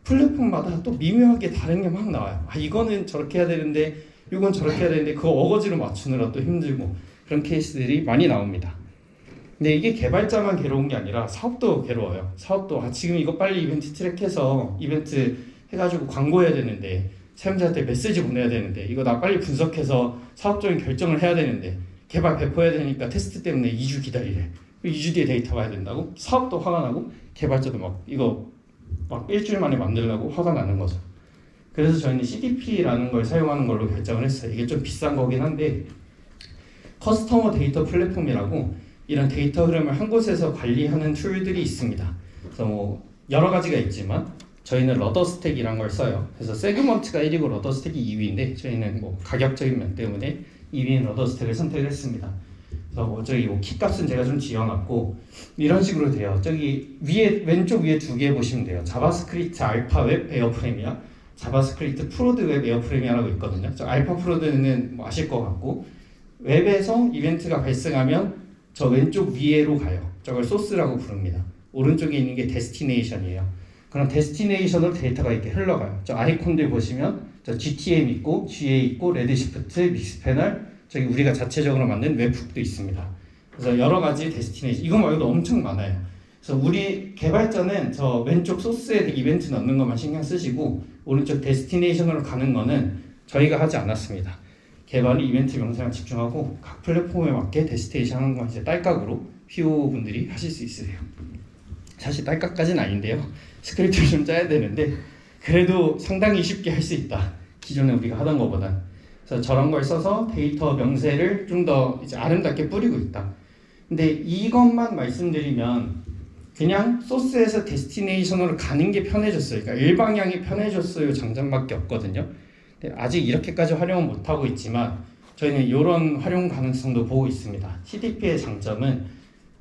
플랫폼마다 또 미묘하게 다른 게 막 나와요. 이거는 저렇게 해야 되는데 이건 저렇게 해야 되는데 그거 어거지로 맞추느라 또 힘들고 그런 케이스들이 많이 나옵니다. 근데 이게 개발자만 괴로운 게 아니라 사업도 괴로워요. 사업도 지금 이거 빨리 이벤트 트랙해서 이벤트 해가지고 광고해야 되는데 사용자한테 메시지 보내야 되는데 이거 나 빨리 분석해서 사업적인 결정을 해야 되는데 개발 배포해야 되니까 테스트 때문에 2주 기다리래. 2주 뒤에 데이터 봐야 된다고? 사업도 화가 나고 개발자도 막 이거 막 일주일 만에 만들려고 화가 나는 거죠. 그래서 저희는 CDP라는 걸 사용하는 걸로 결정을 했어요. 이게 좀 비싼 거긴 한데 커스터머 데이터 플랫폼이라고 이런 데이터 흐름을 한 곳에서 관리하는 툴들이 있습니다. 그래서 뭐 여러 가지가 있지만 저희는 러더스택이란 걸 써요. 그래서 세그먼트가 1위고 러더스택이 2위인데 저희는 뭐 가격적인 면 때문에 2위인 러더스택을 선택을 했습니다. 그래서 뭐 저기 뭐 키값은 제가 좀 지어놨고 이런 식으로 돼요. 저기 위에 왼쪽 위에 두 개 보시면 돼요. 자바스크립트 알파 웹 에어프레미아, 자바스크립트 프로드 웹 에어프레미아라고 있거든요. 저 알파 프로드는 뭐 아실 것 같고 웹에서 이벤트가 발생하면 저 왼쪽 위에로 가요. 저걸 소스라고 부릅니다. 오른쪽에 있는 게 데스티네이션이에요. 그럼 데스티네이션으로 데이터가 이렇게 흘러가요. 저 아이콘들 보시면 저 GTM 있고 GA 있고 레드시프트, 믹스패널, 저기 우리가 자체적으로 만든 웹훅도 있습니다. 그래서 여러 가지 데스티네이션 이거 말고도 엄청 많아요. 그래서 우리 개발자는 저 왼쪽 소스에 이벤트 넣는 것만 신경 쓰시고 오른쪽 데스티네이션으로 가는 거는 저희가 하지 않았습니다. 개발은 이벤트 명상에 집중하고 각 플랫폼에 맞게 데스티네이션 하는 건 이제 딸깍으로 PO 분들이 하실 수 있으세요. 사실 딸깍까지는 아닌데요. 스크립트를 좀 짜야 되는데 그래도 상당히 쉽게 할 수 있다. 기존에 우리가 하던 것보다. 그래서 저런 걸 써서 데이터 명세를 좀 더 이제 아름답게 뿌리고 있다. 근데 이것만 말씀드리면 그냥 소스에서 데스티네이션으로 가는 게 편해졌어요. 그러니까 일방향이 편해졌어요. 장점밖에 없거든요. 근데 아직 이렇게까지 활용은 못하고 있지만 저희는 이런 활용 가능성도 보고 있습니다. CDP의 장점은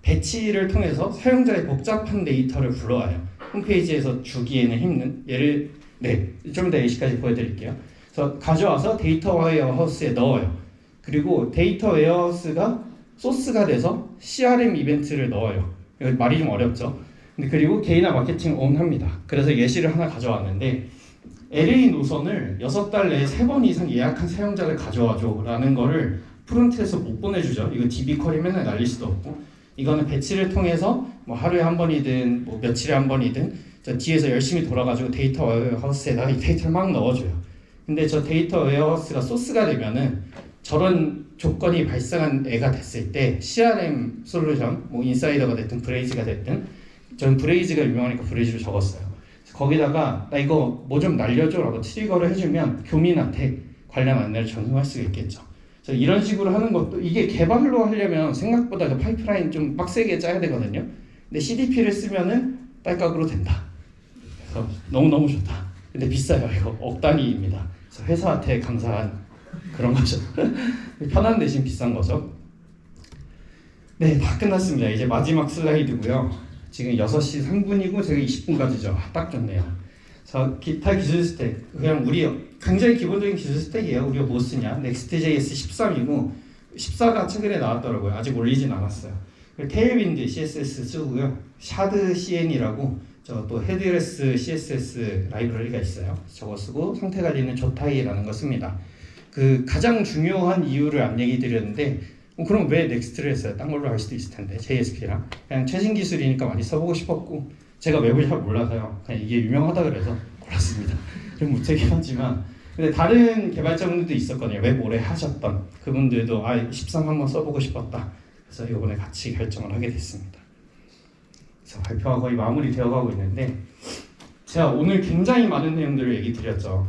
배치를 통해서 사용자의 복잡한 데이터를 불러와요. 홈페이지에서 주기에는 힘든 좀 더 예시까지 보여드릴게요. 그래서 가져와서 데이터 웨어하우스에 넣어요. 그리고 데이터 웨어하우스가 소스가 돼서 CRM 이벤트를 넣어요. 이거 말이 좀 어렵죠. 근데 그리고 개인화 마케팅 온 합니다. 그래서 예시를 하나 가져왔는데 LA 노선을 6달 내에 3번 이상 예약한 사용자를 가져와줘 라는 거를 프론트에서 못 보내주죠. 이거 DB 쿼리 맨날 날릴 수도 없고 이거는 배치를 통해서 뭐 하루에 한 번이든 뭐 며칠에 한 번이든 저 뒤에서 열심히 돌아가지고 데이터 웨어하우스에다가 이 데이터를 막 넣어줘요. 근데 저 데이터 웨어하우스가 소스가 되면은 저런 조건이 발생한 애가 됐을 때 CRM 솔루션, 뭐 인사이더가 됐든 브레이즈가 됐든 저는 브레이즈가 유명하니까 브레이즈로 적었어요. 거기다가 나 이거 뭐 좀 날려줘 라고 트리거를 해주면 교민한테 관련 안내를 전송할 수가 있겠죠. 그래서 이런 식으로 하는 것도 이게 개발로 하려면 생각보다 그 파이프라인 좀 빡세게 짜야 되거든요. 근데 CDP를 쓰면은 딸깍으로 된다. 그래서 너무너무 좋다. 근데 비싸요. 이거 억 단위입니다. 그래서 회사한테 감사한 그런 거죠. 편한 대신 비싼 거죠. 네, 다 끝났습니다. 이제 마지막 슬라이드고요. 지금 6시 3분이고 제가 20분까지죠. 딱 좋네요. 그래서 기타 기술 스택 그냥 우리 굉장히 기본적인 기술 스택이에요. 우리가 뭐 쓰냐? Next.js 13이고 14가 최근에 나왔더라고요. 아직 올리진 않았어요. 테일윈드 CSS 쓰고요. 샤드 CN이라고 저 또 헤드레스 CSS 라이브러리가 있어요. 저거 쓰고 상태 관리는 조타이라는 거 씁니다. 그 가장 중요한 이유를 안 얘기 드렸는데 그럼 왜 넥스트를 했어요? 딴 걸로 할 수도 있을 텐데 JSP랑 그냥 최신 기술이니까 많이 써보고 싶었고 제가 웹을 잘 몰라서요. 그냥 이게 유명하다 그래서 골랐습니다. 좀 무책임하지만 근데 다른 개발자분들도 있었거든요. 웹 오래 하셨던 그분들도 13 한번 써보고 싶었다. 그래서 이번에 같이 결정을 하게 됐습니다. 그래서 발표가 거의 마무리 되어가고 있는데 제가 오늘 굉장히 많은 내용들을 얘기 드렸죠.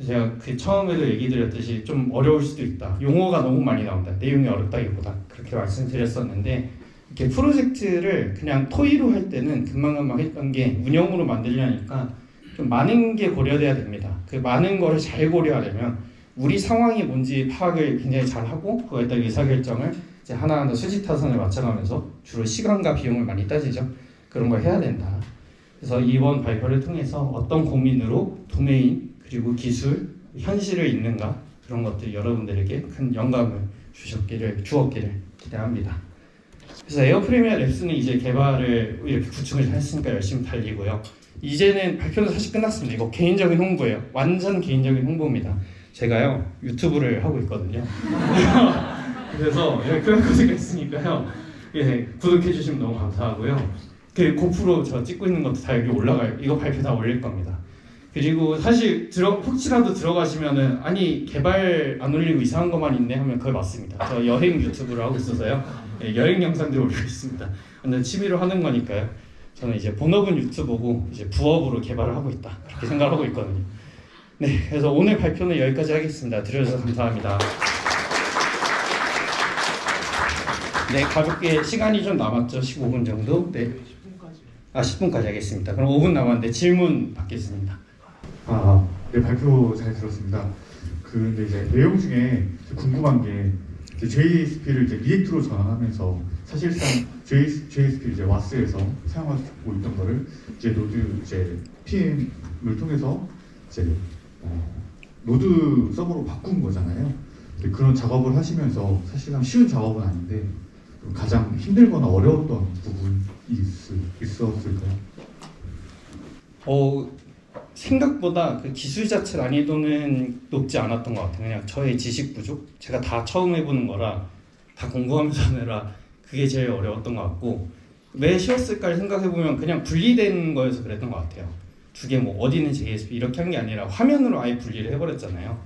제가 그 처음에도 얘기 드렸듯이 좀 어려울 수도 있다. 용어가 너무 많이 나온다. 내용이 어렵다기보다 그렇게 말씀드렸었는데 이렇게 프로젝트를 그냥 토의로 할 때는 금방금방 했던 게 운영으로 만들려니까 좀 많은 게 고려돼야 됩니다. 그 많은 거를 잘 고려하려면 우리 상황이 뭔지 파악을 굉장히 잘 하고 그거에 따라 의사결정을 이제 하나하나 수지타선을 맞춰가면서 주로 시간과 비용을 많이 따지죠. 그런 걸 해야 된다. 그래서 이번 발표를 통해서 어떤 고민으로 도메인 그리고 기술, 현실을 읽는가 그런 것들 여러분들에게 큰 영감을 주었기를 기대합니다. 그래서 에어 프리미어 랩스는 이제 개발을 이렇게 구축을 했으니까 열심히 달리고요. 이제는 발표는 사실 끝났습니다. 이거 개인적인 홍보예요. 완전 개인적인 홍보입니다. 제가요 유튜브를 하고 있거든요. 그래서 여기 QR코드가 있으니까요. 예, 구독해 주시면 너무 감사하고요. 그 고프로 저 찍고 있는 것도 다 여기 올라가요. 이거 발표 다 올릴 겁니다. 그리고 사실 혹시라도 들어가시면은 아니 개발 안 올리고 이상한 것만 있네 하면 그게 맞습니다. 저 여행 유튜브를 하고 있어서요. 예, 여행 영상들 올리고 있습니다. 완전 취미로 하는 거니까요. 저는 이제 본업은 유튜브고 이제 부업으로 개발을 하고 있다 그렇게 생각하고 있거든요. 네, 그래서 오늘 발표는 여기까지 하겠습니다. 들어주셔서 감사합니다. 네, 가볍게 시간이 좀 남았죠. 15분 정도. 네. 10분까지 하겠습니다. 그럼 5분 남았는데 질문 받겠습니다. 네, 발표 잘 들었습니다. 근데 이제 내용 중에 궁금한 게 JSP를 이제 리액트로 전환하면서 사실상 JSP 이제 와스에서 사용하고 있던 거를 이제 노드 이제 PM을 통해서 이제 노드 서버로 바꾼 거잖아요. 그런 작업을 하시면서 사실상 쉬운 작업은 아닌데 가장 힘들거나 어려웠던 부분이 있었을까요? 생각보다 그 기술 자체 난이도는 높지 않았던 것 같아요. 그냥 저의 지식 부족, 제가 다 처음 해보는 거라 다 공부하면서 하느라 그게 제일 어려웠던 것 같고 왜 쉬웠을까를 생각해보면 그냥 분리된 거여서 그랬던 것 같아요. 두 개 뭐 어디는 JSP 이렇게 한 게 아니라 화면으로 아예 분리를 해버렸잖아요.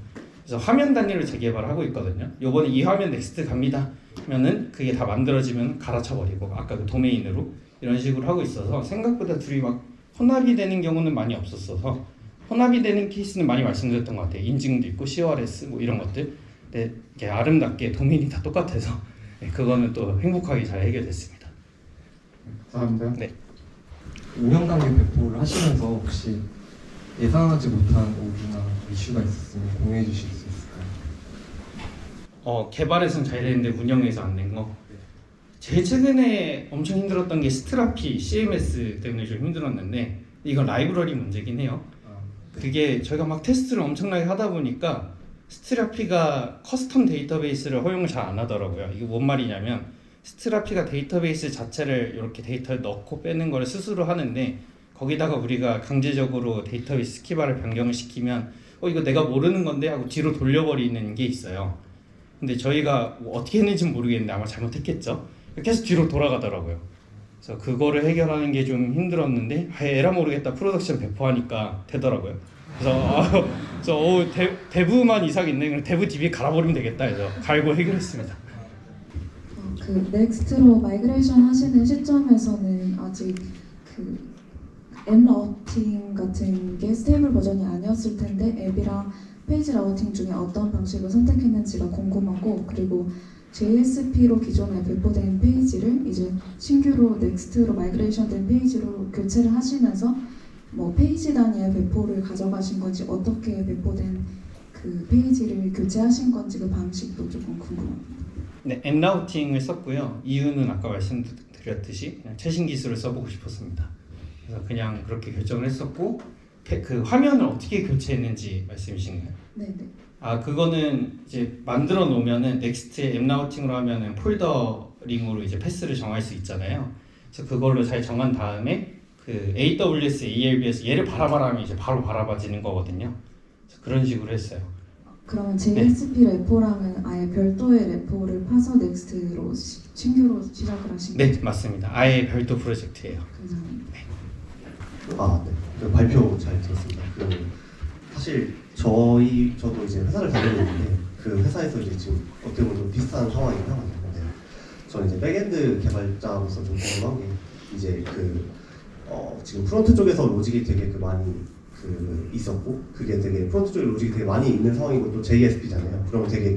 그래서 화면 단위로 재개발을 하고 있거든요. 요번에 이 화면 넥스트 갑니다 하면은 그게 다 만들어지면 갈아쳐버리고 아까 그 도메인으로 이런 식으로 하고 있어서 생각보다 둘이 막 혼합이 되는 경우는 많이 없었어서 혼합이 되는 케이스는 많이 말씀드렸던 것 같아요. 인증도 있고 CORS 뭐 이런 것들. 근데 이게 아름답게 도메인이 다 똑같아서 그거는 또 행복하게 잘 해결됐습니다. 감사합니다. 네. 운영 단계 배포를 하시면서 혹시 예상하지 못한 오류나 이슈가 있었으면 공유해 주실 수 있을까요? 개발에서는 잘 되는데 운영에서 안 된 거. 제일 최근에 엄청 힘들었던 게 스트라피 CMS 때문에 좀 힘들었는데 이건 라이브러리 문제긴 해요. 그게 저희가 막 테스트를 엄청나게 하다 보니까 스트라피가 커스텀 데이터베이스를 허용을 잘 안 하더라고요. 이게 뭔 말이냐면 스트라피가 데이터베이스 자체를 이렇게 데이터를 넣고 빼는 걸 스스로 하는데 거기다가 우리가 강제적으로 데이터베이스 스키바를 변경을 시키면 이거 내가 모르는 건데 하고 뒤로 돌려버리는 게 있어요. 근데 저희가 뭐 어떻게 했는지는 모르겠는데 아마 잘못했겠죠. 계속 뒤로 돌아가더라고요. 그래서 그거를 해결하는 게 좀 힘들었는데 에라 모르겠다 프로덕션 배포하니까 되더라고요. 그래서 대부만 이상 있네. 그럼 대부 DB 갈아버리면 되겠다 해서 갈고 해결했습니다. 그 넥스트로 마이그레이션 하시는 시점에서는 아직 그 앱 라우팅 같은 게 스테이블 버전이 아니었을 텐데 앱이랑 페이지 라우팅 중에 어떤 방식을 선택했는지가 궁금하고 그리고 JSP로 기존에 배포된 페이지를 이제 신규로 넥스트로 마이그레이션된 페이지로 교체를 하시면서 뭐 페이지 단위의 배포를 가져가신 건지 어떻게 배포된 그 페이지를 교체하신 건지 그 방식도 조금 궁금합니다. 네, 앱 라우팅을 썼고요. 이유는 아까 말씀드렸듯이 그냥 최신 기술을 써보고 싶었습니다. 그래서 그냥 그렇게 결정을 했었고 그 화면을 어떻게 교체했는지 말씀이신가요? 네네. 그거는 이제 만들어 놓으면은 넥스트에 앱 라우팅으로 하면은 폴더링으로 이제 패스를 정할 수 있잖아요. 그래서 그걸로 잘 정한 다음에 그 AWS, ALB에서 얘를 바라봐라 하면 이제 바로 바라봐지는 거거든요. 그래서 그런 식으로 했어요. 그러면 JSP 레포랑은 아예 별도의 레포를 파서 넥스트로 신규로 시작을 하신 거죠? 네, 맞습니다. 아예 별도 프로젝트예요. 감사합니다. 네. 그 발표 잘 들었습니다. 사실 저도 이제 회사를 다니고 있는데 그 회사에서 이제 지금 어떻게 보면 좀 비슷한 상황이긴 하거든요. 근데 저는 이제 백엔드 개발자로서 좀 궁금한 게 이제 지금 프론트 쪽에서 로직이 되게 많이 있었고 그게 되게 프론트 쪽에 로직이 되게 많이 있는 상황이고 또 JSP잖아요. 그럼 되게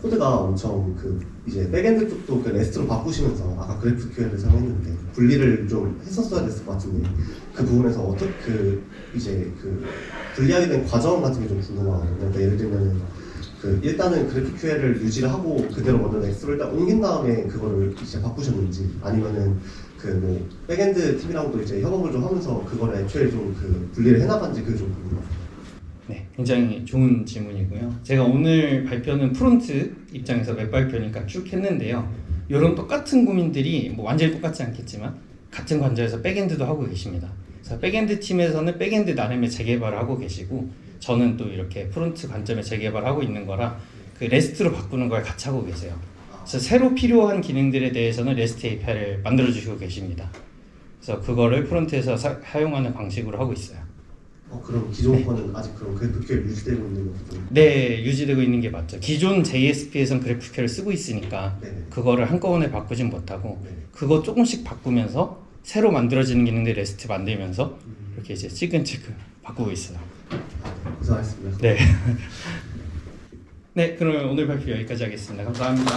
코드가 엄청 그 이제 백엔드 쪽도 그 레스트로 바꾸시면서 아까 GraphQL을 사용했는데 분리를 좀 했었어야 됐을 것 같은데 그 부분에서 어떻게 그 이제 그 분리하게 된 과정 같은 게 좀 궁금하거든요. 그러니까 예를 들면은 그 일단은 GraphQL을 유지를 하고 그대로 먼저 넥스트로 일단 옮긴 다음에 그거를 이제 바꾸셨는지 아니면은 그 뭐 백엔드 팀이랑도 이제 협업을 좀 하면서 그거를 애초에 좀 그 분리를 해나간지 그게 좀 궁금해요. 네, 굉장히 좋은 질문이고요. 제가 오늘 발표는 프론트 입장에서 웹 발표니까 쭉 했는데요. 이런 똑같은 고민들이 뭐 완전히 똑같지 않겠지만 같은 관점에서 백엔드도 하고 계십니다. 그래서 백엔드 팀에서는 백엔드 나름의 재개발을 하고 계시고 저는 또 이렇게 프론트 관점의 재개발을 하고 있는 거라 그 레스트로 바꾸는 걸 같이 하고 계세요. 그래서 새로 필요한 기능들에 대해서는 레스트 API를 만들어 주시고 계십니다. 그래서 그거를 프론트에서 사용하는 방식으로 하고 있어요. 그럼 기존 거는 아직 그럼 GraphQL 유지되고 있는 거죠? 네, 유지되고 있는 게 맞죠. 기존 JSP에선 GraphQL을 쓰고 있으니까 네네. 그거를 한꺼번에 바꾸진 못하고 네. 그거 조금씩 바꾸면서 새로 만들어지는 기능들 레스트 만들면서 이렇게 이제 치근치근 바꾸고 있어요. 고생하셨습니다. 네. 네, 그럼 오늘 발표 여기까지 하겠습니다. 감사합니다.